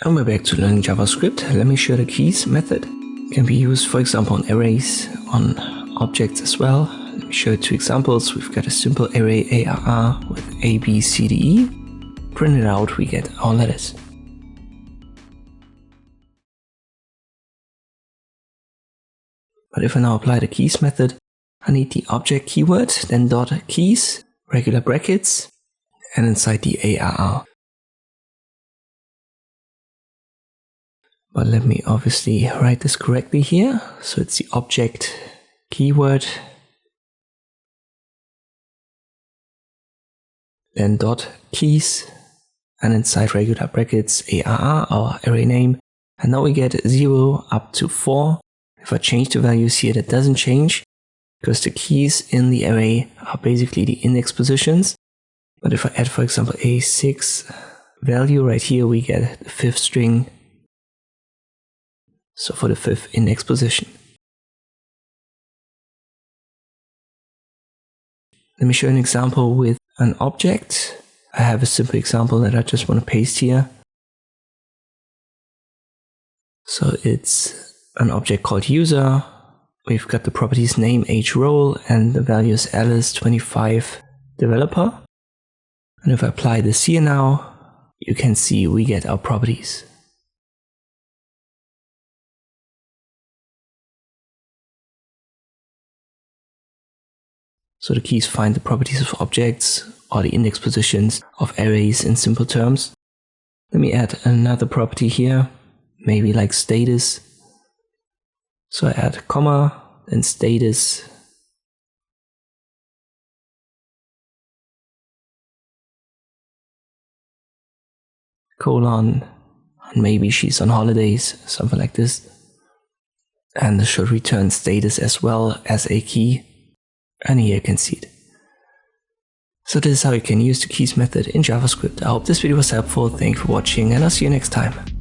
And we're back to learning JavaScript. Let me show the keys method. It can be used, for example, on arrays, on objects as well. Let me show 2 examples. We've got a simple array ARR with A, B, C, D, E. Printed out, we get our letters. But if I now apply the keys method, I need the object keyword, then dot keys, regular brackets, and inside the ARR. But let me obviously write this correctly here. So it's the object keyword, then dot keys, and inside regular brackets ARR, our array name. And now we get 0 up to 4. If I change the values here, that doesn't change because the keys in the array are basically the index positions. But if I add, for example, a 6 value right here, we get the 5th string. So for the 5th index position. Let me show an example with an object. I have a simple example that I just want to paste here. So it's an object called user. We've got the properties name, age, role, and the value is Alice 25 developer. And if I apply this here now, you can see we get our properties. So the keys find the properties of objects or the index positions of arrays in simple terms. Let me add another property here, maybe like status. So I add comma, then status. Colon, and maybe she's on holidays, something like this. And this should return status as well as a key. And here you can see it. So this is how you can use the keys method in JavaScript. I hope this video was helpful. Thank you for watching and I'll see you next time.